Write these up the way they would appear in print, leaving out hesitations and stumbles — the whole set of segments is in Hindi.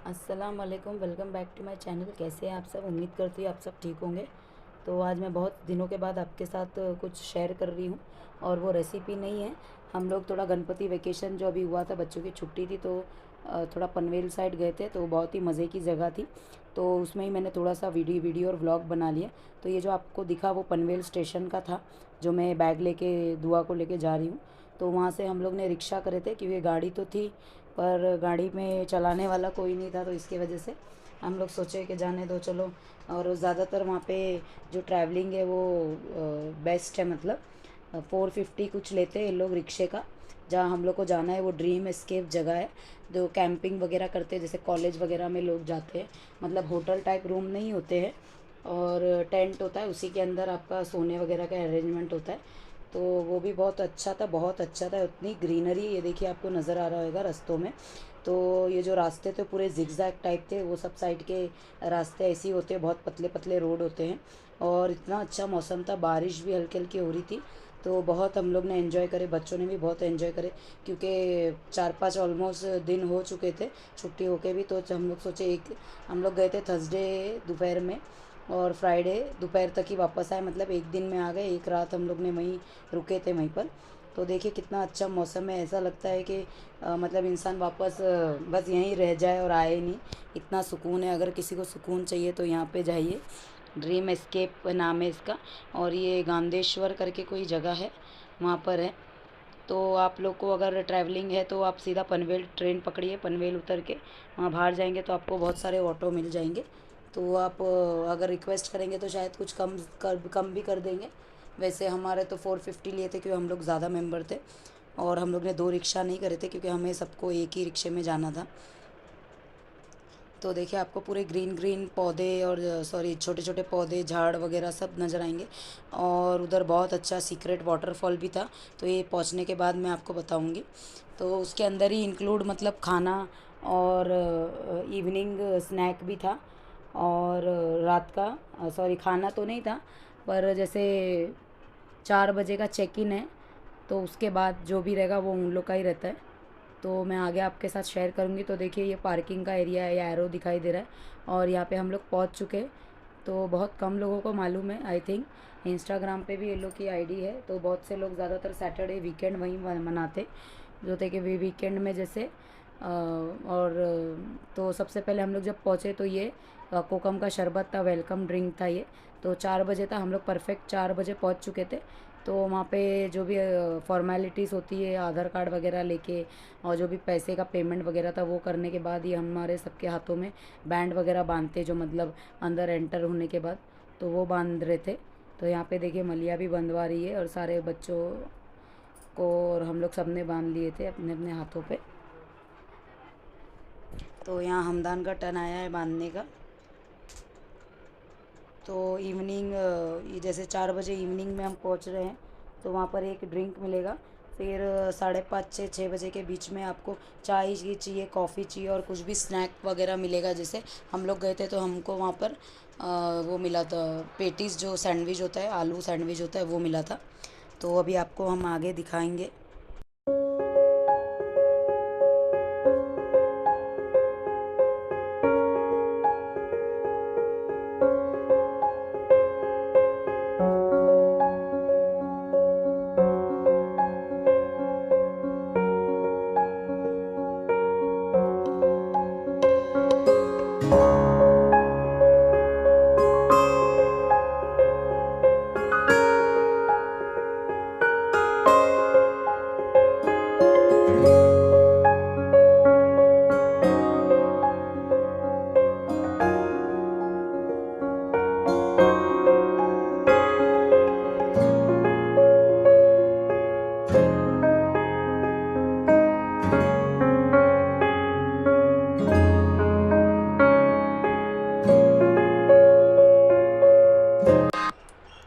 अस्सलाम वालेकुम, welcome back to my channel. कैसे हैं आप सब? उम्मीद करती हूँ आप सब ठीक होंगे। तो आज मैं बहुत दिनों के बाद आपके साथ कुछ शेयर कर रही हूँ और वो रेसिपी नहीं है। हम लोग थोड़ा गणपति वेकेशन जो अभी हुआ था, बच्चों की छुट्टी थी, तो थोड़ा पनवेल साइड गए थे, तो बहुत ही मज़े की जगह थी। तो उसमें ही मैंने थोड़ा सा वीडियो वीडियो और व्लॉग बना लिया। तो ये जो आपको दिखा वो पनवेल स्टेशन का था, जो मैं बैग लेके दुआ को लेके जा रही हूँ। तो वहाँ से हम लोग ने रिक्शा करे थे, क्योंकि गाड़ी तो थी पर गाड़ी में चलाने वाला कोई नहीं था, तो इसकी वजह से हम लोग सोचे कि जाने दो चलो। और ज़्यादातर वहाँ पे जो ट्रैवलिंग है वो बेस्ट है, मतलब 450 कुछ लेते हैं ये लोग रिक्शे का। जहाँ हम लोग को जाना है वो ड्रीम एस्केप जगह है, जो कैंपिंग वगैरह करते हैं, जैसे कॉलेज वगैरह में लोग जाते हैं। मतलब होटल टाइप रूम नहीं होते हैं, और टेंट होता है, उसी के अंदर आपका सोने वगैरह का अरेंजमेंट होता है। तो वो भी बहुत अच्छा था, बहुत अच्छा था। उतनी ग्रीनरी, ये देखिए आपको नज़र आ रहा होगा रास्तों में। तो ये जो रास्ते थे पूरे जिगजैग टाइप थे, वो सब साइड के रास्ते ऐसे ही होते हैं, बहुत पतले पतले रोड होते हैं। और इतना अच्छा मौसम था, बारिश भी हल्की हल्की हो रही थी। तो बहुत हम लोग ने एंजॉय करे, बच्चों ने भी बहुत एंजॉय करे, क्योंकि 4-5 ऑलमोस्ट दिन हो चुके थे छुट्टी होके भी। तो हम लोग सोचे, एक हम लोग गए थे थर्सडे दोपहर में, और फ्राइडे दोपहर तक ही वापस आए, मतलब एक दिन में आ गए। एक रात हम लोग ने वहीं रुके थे वहीं पर। तो देखिए कितना अच्छा मौसम है, ऐसा लगता है कि मतलब इंसान वापस बस यहीं रह जाए और आए नहीं। इतना सुकून है, अगर किसी को सुकून चाहिए तो यहाँ पे जाइए। ड्रीम एस्केप नाम है इसका। और ये गांधेश्वर करके कोई जगह है, वहाँ पर है। तो आप लोग को अगर ट्रैवलिंग है तो आप सीधा पनवेल ट्रेन पकड़िए, पनवेल उतर के वहाँ बाहर जाएंगे तो आपको बहुत सारे ऑटो मिल जाएंगे। तो आप अगर रिक्वेस्ट करेंगे तो शायद कुछ कम भी कर देंगे। वैसे हमारे तो 450 लिए थे, क्योंकि हम लोग ज़्यादा मेंबर थे, और हम लोग ने दो रिक्शा नहीं करे थे, क्योंकि हमें सबको एक ही रिक्शे में जाना था। तो देखिए आपको पूरे ग्रीन ग्रीन पौधे, और सॉरी छोटे छोटे पौधे झाड़ वगैरह सब नज़र आएंगे। और उधर बहुत अच्छा सीक्रेट वाटरफॉल भी था, तो ये पहुंचने के बाद मैं आपको बताऊंगी। तो उसके अंदर ही इंक्लूड मतलब खाना और इवनिंग स्नैक भी था। और रात का सॉरी खाना तो नहीं था, पर जैसे 4 बजे का चेक इन है, तो उसके बाद जो भी रहेगा वो उन लोग का ही रहता है। तो मैं आगे आपके साथ शेयर करूँगी। तो देखिए ये पार्किंग का एरिया है, ये एरो दिखाई दे रहा है, और यहाँ पे हम लोग पहुँच चुके हैं। तो बहुत कम लोगों को मालूम है, आई थिंक इंस्टाग्राम पे भी ये लोग की आईडी है। तो बहुत से लोग ज़्यादातर सैटरडे वीकेंड वहीं मनाते जो थे, कि वीकेंड में जैसे और तो सबसे पहले हम लोग जब पहुँचे तो ये कोकम का शरबत था, वेलकम ड्रिंक था ये। तो 4 बजे था, हम लोग परफेक्ट 4 बजे पहुँच चुके थे। तो वहाँ पे जो भी फॉर्मेलिटीज़ होती है, आधार कार्ड वगैरह लेके, और जो भी पैसे का पेमेंट वगैरह था वो करने के बाद ही हमारे सबके हाथों में बैंड वगैरह बांधते, जो मतलब अंदर एंटर होने के बाद तो वो बांध रहे थे। तो यहाँ पे देखिए मलिया भी बंधवा रही है, और सारे बच्चों को और हम लोग सब ने बांध लिए थे अपने अपने हाथों पे। तो यहाँ हमदान का टर्न आया है बांधने का। तो इवनिंग ये जैसे 4 बजे इवनिंग में हम पहुँच रहे हैं, तो वहाँ पर एक ड्रिंक मिलेगा। फिर 5:30 6 बजे के बीच में आपको चाय ये चाहिए, कॉफ़ी चाहिए, और कुछ भी स्नैक वगैरह मिलेगा। जैसे हम लोग गए थे तो हमको वहाँ पर वो मिला था, पेटीज जो सैंडविच होता है, आलू सैंडविच होता है, वो मिला था। तो अभी आपको हम आगे दिखाएंगे।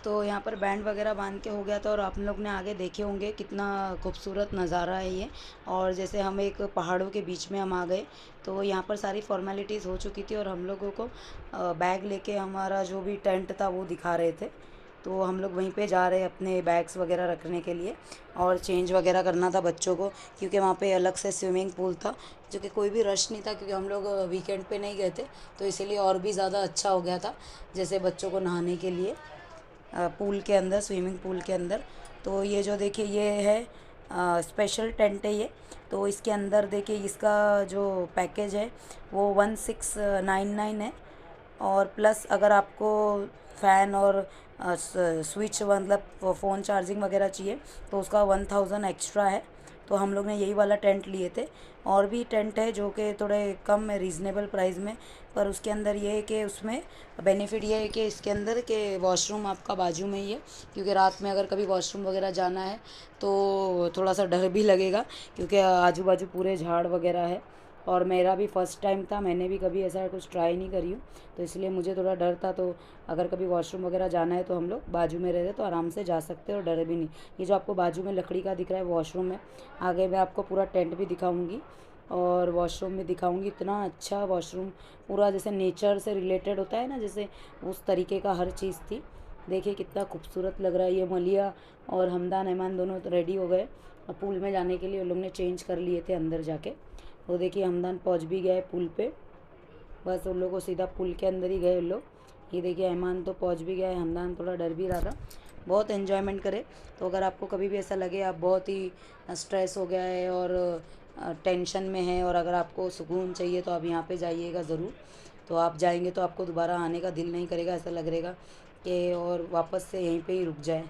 तो यहाँ पर बैंड वगैरह बांध के हो गया था, और आप लोग ने आगे देखे होंगे कितना खूबसूरत नज़ारा है ये। और जैसे हम एक पहाड़ों के बीच में हम आ गए, तो यहाँ पर सारी फॉर्मेलिटीज़ हो चुकी थी, और हम लोगों को बैग लेके हमारा जो भी टेंट था वो दिखा रहे थे। तो हम लोग वहीं पे जा रहे हैं अपने बैग्स वगैरह रखने के लिए, और चेंज वगैरह करना था बच्चों को, क्योंकि वहाँ पे अलग से स्विमिंग पूल था, जो कि कोई भी रश नहीं था, क्योंकि हम लोग वीकेंड पे नहीं गए थे, तो इसीलिए और भी ज़्यादा अच्छा हो गया था, जैसे बच्चों को नहाने के लिए पूल के अंदर, स्विमिंग पूल के अंदर। तो ये जो देखिए ये है स्पेशल टेंट है ये। तो इसके अंदर देखिए इसका जो पैकेज है वो 1699 है, और प्लस अगर आपको फ़ैन और स्विच मतलब फ़ोन चार्जिंग वगैरह चाहिए तो उसका 1000 एक्स्ट्रा है। तो हम लोग ने यही वाला टेंट लिए थे। और भी टेंट है जो कि थोड़े कम है, रीज़नेबल प्राइस में, पर उसके अंदर ये है कि उसमें बेनिफिट ये है कि इसके अंदर के वॉशरूम आपका बाजू में ही है, क्योंकि रात में अगर कभी वॉशरूम वगैरह जाना है तो थोड़ा सा डर भी लगेगा, क्योंकि आजू बाजू पूरे झाड़ वगैरह है, और मेरा भी फ़र्स्ट टाइम था, मैंने भी कभी ऐसा कुछ ट्राई नहीं करी हूँ, तो इसलिए मुझे थोड़ा डर था। तो अगर कभी वॉशरूम वगैरह जाना है तो हम लोग बाजू में रहते तो आराम से जा सकते हैं और डर भी नहीं। ये जो आपको बाजू में लकड़ी का दिख रहा है वॉशरूम है, आगे मैं आपको पूरा टेंट भी दिखाऊंगी और वॉशरूम भी दिखाऊंगी। इतना अच्छा वॉशरूम, पूरा जैसे नेचर से रिलेटेड होता है ना, जैसे उस तरीके का हर चीज़ थी। देखिए कितना खूबसूरत लग रहा है। ये मलिया और हमदान एमान दोनों तो रेडी हो गए और पूल में जाने के लिए उन लोग ने चेंज कर लिए थे अंदर जाके। तो देखिए हमदान पहुंच भी गए पुल पे, बस उन लोग को सीधा पुल के अंदर ही गए उन लोग। ये देखिए एमान तो पहुंच भी गया है, हमदान थोड़ा डर भी रहा था। बहुत एन्जॉयमेंट करे। तो अगर आपको कभी भी ऐसा लगे आप बहुत ही स्ट्रेस हो गया है और टेंशन में है, और अगर आपको सुकून चाहिए तो आप यहाँ पे जाइएगा ज़रूर। तो आप जाएंगे तो आपको दोबारा आने का दिल नहीं करेगा, ऐसा लगेगा कि और वापस से यहीं पे ही रुक जाए।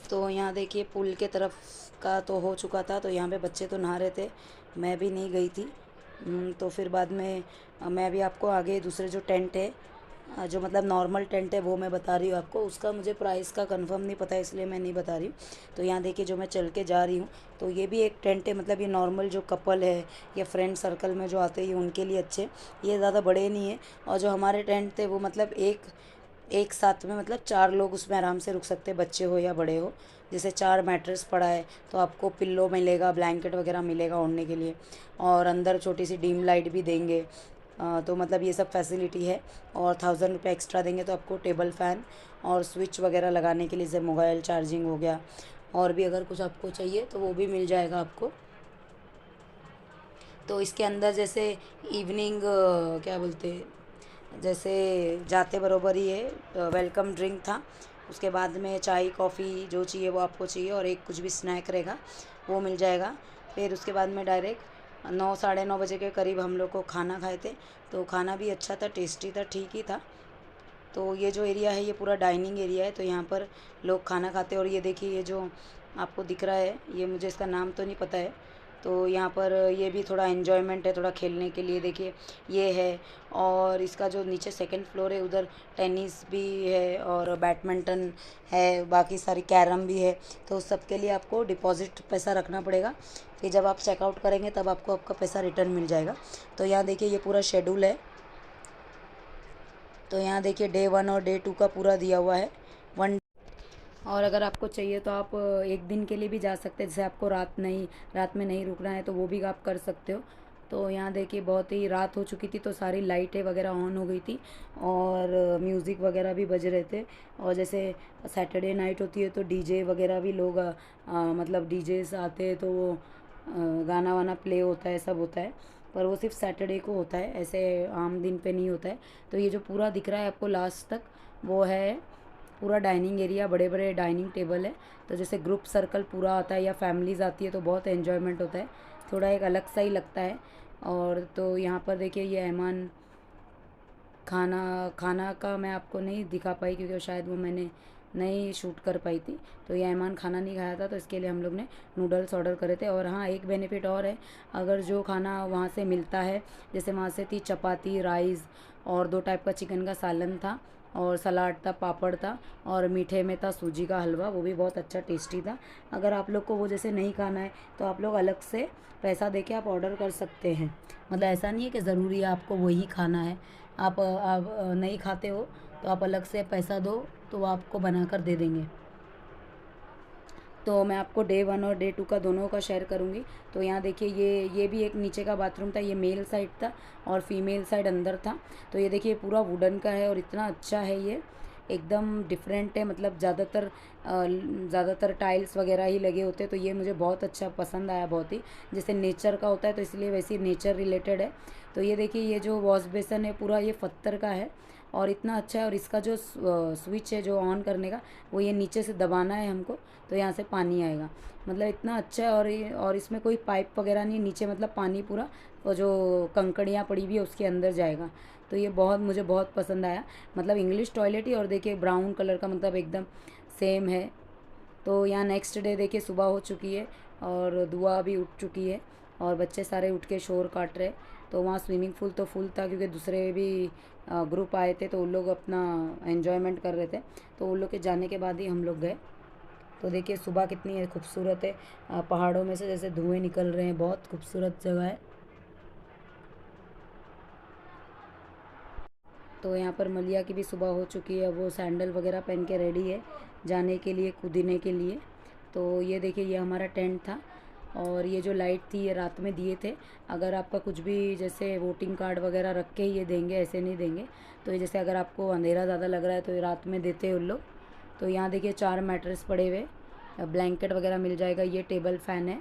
तो यहाँ देखिए पुल के तरफ का तो हो चुका था, तो यहाँ पे बच्चे तो नहा रहे थे, मैं भी नहीं गई थी। तो फिर बाद में मैं भी आपको आगे दूसरे जो टेंट है, जो मतलब नॉर्मल टेंट है वो मैं बता रही हूँ आपको। उसका मुझे प्राइस का कंफर्म नहीं पता, इसलिए मैं नहीं बता रही हूँ। तो यहाँ देखिए जो मैं चल के जा रही हूँ, तो ये भी एक टेंट है, मतलब ये नॉर्मल जो कपल है या फ्रेंड सर्कल में जो आते हैं उनके लिए अच्छे, ये ज़्यादा बड़े नहीं है। और जो हमारे टेंट थे वो मतलब एक एक साथ में मतलब 4 लोग उसमें आराम से रुक सकते हैं, बच्चे हो या बड़े हो। जैसे 4 मैट्रेस पड़ा है तो आपको पिल्लो मिलेगा, ब्लैंकेट वगैरह मिलेगा ओढ़ने के लिए, और अंदर छोटी सी डीम लाइट भी देंगे। तो मतलब ये सब फैसिलिटी है। और 1000 रुपये एक्स्ट्रा देंगे तो आपको टेबल फ़ैन और स्विच वगैरह लगाने के लिए, जैसे मोबाइल चार्जिंग हो गया, और भी अगर कुछ आपको चाहिए तो वो भी मिल जाएगा आपको। तो इसके अंदर जैसे इवनिंग क्या बोलते हैं, जैसे जाते बरोबर ही है वेलकम ड्रिंक था, उसके बाद में चाय कॉफ़ी जो चाहिए वो आपको चाहिए, और एक कुछ भी स्नैक रहेगा वो मिल जाएगा। फिर उसके बाद में डायरेक्ट 9 साढ़े 9 बजे के करीब हम लोग को खाना खाए थे। तो खाना भी अच्छा था, टेस्टी था, ठीक ही था। तो ये जो एरिया है ये पूरा डाइनिंग एरिया है, तो यहाँ पर लोग खाना खाते हैं। और ये देखिए ये जो आपको दिख रहा है, ये मुझे इसका नाम तो नहीं पता है। तो यहाँ पर ये भी थोड़ा एन्जॉयमेंट है, थोड़ा खेलने के लिए देखिए ये है। और इसका जो नीचे सेकंड फ्लोर है उधर टेनिस भी है और बैडमिंटन है, बाकी सारी कैरम भी है। तो उस सब के लिए आपको डिपॉज़िट पैसा रखना पड़ेगा, फिर जब आप चेकआउट करेंगे तब आपको आपका पैसा रिटर्न मिल जाएगा। तो यहाँ देखिए ये पूरा शेड्यूल है। तो यहाँ देखिए डे 1 और डे 2 का पूरा दिया हुआ है। वन और अगर आपको चाहिए तो आप एक दिन के लिए भी जा सकते हैं, जैसे आपको रात में नहीं रुकना है तो वो भी आप कर सकते हो। तो यहाँ देखिए बहुत ही रात हो चुकी थी, तो सारी लाइटें वगैरह ऑन हो गई थी और म्यूज़िक वगैरह भी बज रहे थे। और जैसे सैटरडे नाइट होती है तो डीजे वगैरह भी लोग मतलब डीजेस आते हैं, तो वो गाना वाना प्ले होता है, सब होता है। पर वो सिर्फ सैटरडे को होता है, ऐसे आम दिन पे नहीं होता है। तो ये जो पूरा दिख रहा है आपको लास्ट तक, वो है पूरा डाइनिंग एरिया, बड़े बड़े डाइनिंग टेबल है। तो जैसे ग्रुप सर्कल पूरा आता है या फैमिलीज़ आती है तो बहुत एन्जॉयमेंट होता है, थोड़ा एक अलग सा ही लगता है। और तो यहाँ पर देखिए ये ऐमान खाना खाना का मैं आपको नहीं दिखा पाई क्योंकि शायद वो मैंने नहीं शूट कर पाई थी। तो ये ऐमान खाना नहीं खाया था, तो इसके लिए हम लोग ने नूडल्स ऑर्डर करे थे। और हाँ, एक बेनिफिट और है, अगर जो खाना वहाँ से मिलता है, जैसे वहाँ से थी चपाती, राइस और 2 टाइप का चिकन का सालन था और सलाद था, पापड़ था और मीठे में था सूजी का हलवा, वो भी बहुत अच्छा टेस्टी था। अगर आप लोग को वो जैसे नहीं खाना है तो आप लोग अलग से पैसा दे के आप ऑर्डर कर सकते हैं। मतलब ऐसा नहीं है कि ज़रूरी है आपको वही खाना है। आप नहीं खाते हो तो आप अलग से पैसा दो, तो वो आपको बना कर दे देंगे। तो मैं आपको डे 1 और डे 2 का दोनों का शेयर करूँगी। तो यहाँ देखिए ये भी एक नीचे का बाथरूम था, ये मेल साइड था और फीमेल साइड अंदर था। तो ये देखिए पूरा वुडन का है और इतना अच्छा है, ये एकदम डिफरेंट है। मतलब ज़्यादातर टाइल्स वगैरह ही लगे होते हैं, तो ये मुझे बहुत अच्छा पसंद आया, बहुत ही जैसे नेचर का होता है, तो इसलिए वैसे ही नेचर रिलेटेड है। तो ये देखिए ये जो वॉश बेसन है पूरा ये पत्थर का है और इतना अच्छा है। और इसका जो स्विच है जो ऑन करने का, वो ये नीचे से दबाना है हमको, तो यहाँ से पानी आएगा। मतलब इतना अच्छा है। और इसमें कोई पाइप वगैरह नहीं, नीचे मतलब पानी पूरा, और जो कंकड़ियाँ पड़ी हुई है उसके अंदर जाएगा। तो ये मुझे बहुत पसंद आया। मतलब इंग्लिश टॉयलेट ही, और देखिए ब्राउन कलर का, मतलब एकदम सेम है। तो यहाँ नेक्स्ट डे देखिए सुबह हो चुकी है और दुआ भी उठ चुकी है और बच्चे सारे उठ के शोर काट रहे। तो वहाँ स्विमिंग पूल तो फुल था क्योंकि दूसरे भी ग्रुप आए थे, तो उन लोग अपना एन्जॉयमेंट कर रहे थे। तो उन लोग के जाने के बाद ही हम लोग गए। तो देखिए सुबह कितनी खूबसूरत है, पहाड़ों में से जैसे धुएं निकल रहे हैं, बहुत खूबसूरत जगह है। तो यहाँ पर मलिया की भी सुबह हो चुकी है, वो सैंडल वगैरह पहन के रेडी है जाने के लिए, कूदने के लिए। तो ये देखिए ये हमारा टेंट था और ये जो लाइट थी ये रात में दिए थे। अगर आपका कुछ भी जैसे वोटिंग कार्ड वगैरह रख के ये देंगे, ऐसे नहीं देंगे। तो ये जैसे अगर आपको अंधेरा ज़्यादा लग रहा है तो ये रात में देते हैं उन लोग। तो यहाँ देखिए 4 मैट्रेस पड़े हुए, ब्लैंकेट वगैरह मिल जाएगा, ये टेबल फ़ैन है।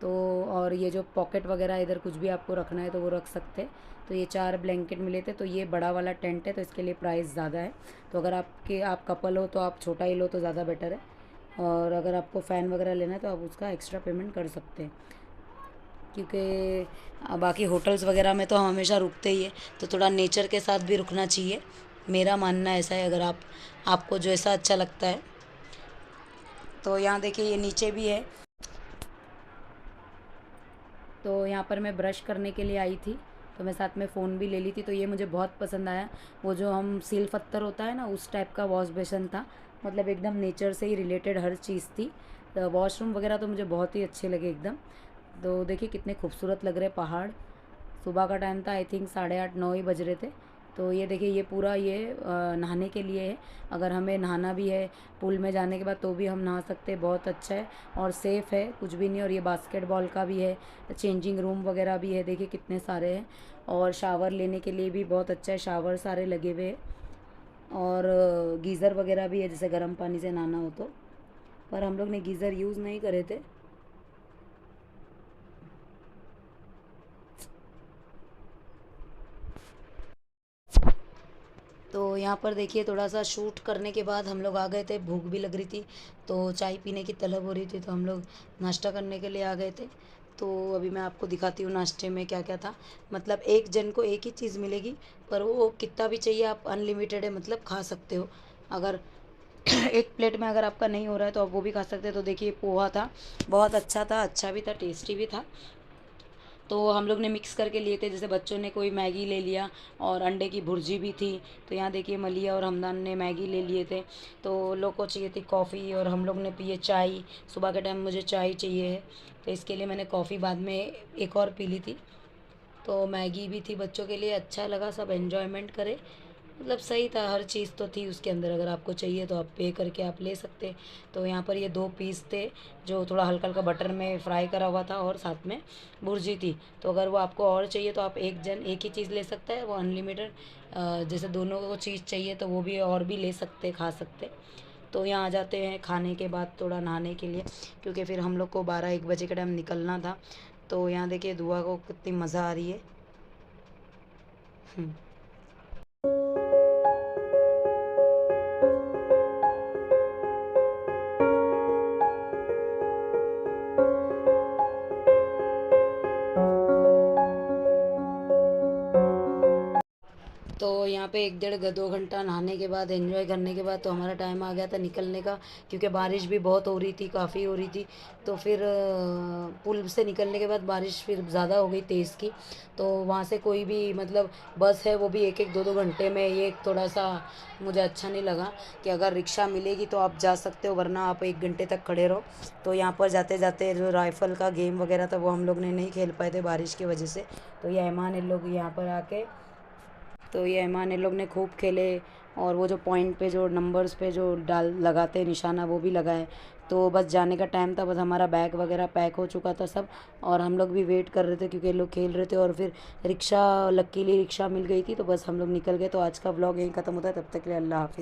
तो और ये जो पॉकेट वगैरह इधर कुछ भी आपको रखना है तो वो रख सकते हैं। तो ये 4 ब्लैंकेट मिले थे। तो ये बड़ा वाला टेंट है तो इसके लिए प्राइस ज़्यादा है। तो अगर आप कपल हो तो आप छोटा ही लो तो ज़्यादा बेटर है। और अगर आपको फ़ैन वगैरह लेना है तो आप उसका एक्स्ट्रा पेमेंट कर सकते हैं, क्योंकि बाकी होटल्स वगैरह में तो हम हमेशा रुकते ही है, तो थोड़ा नेचर के साथ भी रुकना चाहिए। मेरा मानना ऐसा है, अगर आपको जो ऐसा अच्छा लगता है। तो यहाँ देखिए ये नीचे भी है। तो यहाँ पर मैं ब्रश करने के लिए आई थी, तो मैं साथ में फ़ोन भी ले ली थी। तो ये मुझे बहुत पसंद आया, वो जो हम सील पत्थर होता है ना, उस टाइप का वॉश बेसन था। मतलब एकदम नेचर से ही रिलेटेड हर चीज़ थी। तो वॉशरूम वगैरह तो मुझे बहुत ही अच्छे लगे एकदम। तो देखिए कितने खूबसूरत लग रहे पहाड़। सुबह का टाइम था, आई थिंक 8:30-9 ही बज रहे थे। तो ये देखिए ये पूरा ये नहाने के लिए है। अगर हमें नहाना भी है पूल में जाने के बाद तो भी हम नहा सकते हैं, बहुत अच्छा है और सेफ़ है, कुछ भी नहीं। और ये बास्केटबॉल का भी है, चेंजिंग रूम वगैरह भी है, देखिए कितने सारे हैं। और शावर लेने के लिए भी बहुत अच्छा है, शावर सारे लगे हुए हैं। और गीज़र वगैरह भी है, जैसे गर्म पानी से नहाना हो तो। पर हम लोग ने गीज़र यूज़ नहीं करे थे। तो यहाँ पर देखिए थोड़ा सा शूट करने के बाद हम लोग आ गए थे, भूख भी लग रही थी तो चाय पीने की तलब हो रही थी, तो हम लोग नाश्ता करने के लिए आ गए थे। तो अभी मैं आपको दिखाती हूँ नाश्ते में क्या क्या था। मतलब एक जन को एक ही चीज़ मिलेगी, पर वो कितना भी चाहिए आप अनलिमिटेड है, मतलब खा सकते हो। अगर एक प्लेट में अगर आपका नहीं हो रहा है तो आप वो भी खा सकते हैं। तो देखिए पोहा था, बहुत अच्छा था, अच्छा भी था, टेस्टी भी था। तो हम लोग ने मिक्स करके लिए थे, जैसे बच्चों ने कोई मैगी ले लिया और अंडे की भुर्जी भी थी। तो यहाँ देखिए मलिया और हमदान ने मैगी ले लिए थे। तो लोग को चाहिए थी कॉफ़ी और हम लोग ने पिए चाय। सुबह के टाइम मुझे चाय चाहिए है, तो इसके लिए मैंने कॉफ़ी बाद में एक और पी ली थी। तो मैगी भी थी बच्चों के लिए, अच्छा लगा, सब एन्जॉयमेंट करे। मतलब सही था, हर चीज़ तो थी उसके अंदर। अगर आपको चाहिए तो आप पे करके आप ले सकते। तो यहाँ पर ये 2 पीस थे जो थोड़ा हल्का हल्का बटर में फ्राई करा हुआ था, और साथ में भुर्जी थी। तो अगर वो आपको और चाहिए तो आप एक जन एक ही चीज़ ले सकता है, वो अनलिमिटेड। जैसे दोनों को चीज़ चाहिए तो वो भी और भी ले सकते, खा सकते। तो यहाँ आ जाते हैं खाने के बाद थोड़ा नहाने के लिए, क्योंकि फिर हम लोग को 12-1 बजे के टाइम निकलना था। तो यहाँ देखिए दुआ को कितनी मज़ा आ रही है। हम्म। तो यहाँ पे 1-1.5 2 घंटा नहाने के बाद, एंजॉय करने के बाद, तो हमारा टाइम आ गया था निकलने का, क्योंकि बारिश भी बहुत हो रही थी, काफ़ी हो रही थी। तो फिर पुल से निकलने के बाद बारिश फिर ज़्यादा हो गई, तेज़ की। तो वहाँ से कोई भी मतलब बस है वो भी 1-1 2-2 घंटे में, ये थोड़ा सा मुझे अच्छा नहीं लगा। कि अगर रिक्शा मिलेगी तो आप जा सकते हो, वरना आप 1 घंटे तक खड़े रहो। तो यहाँ पर जाते जाते जो राइफ़ल का गेम वगैरह था वो हम लोग ने नहीं खेल पाए थे बारिश की वजह से। तो ये ऐमान इन लोग यहाँ पर आके, तो ये ऐमान इन लोग ने खूब खेले। और वो जो पॉइंट पे जो नंबर्स पे जो डाल लगाते हैं निशाना, वो भी लगाए। तो बस जाने का टाइम था, बस हमारा बैग वगैरह पैक हो चुका था सब। और हम लोग भी वेट कर रहे थे क्योंकि ये लोग खेल रहे थे। और फिर रिक्शा, लकीली रिक्शा मिल गई थी, तो बस हम लोग निकल गए। तो आज का व्लॉग यहीं ख़त्म होता है, तब तक के लिए अल्लाह हाफ़िज़।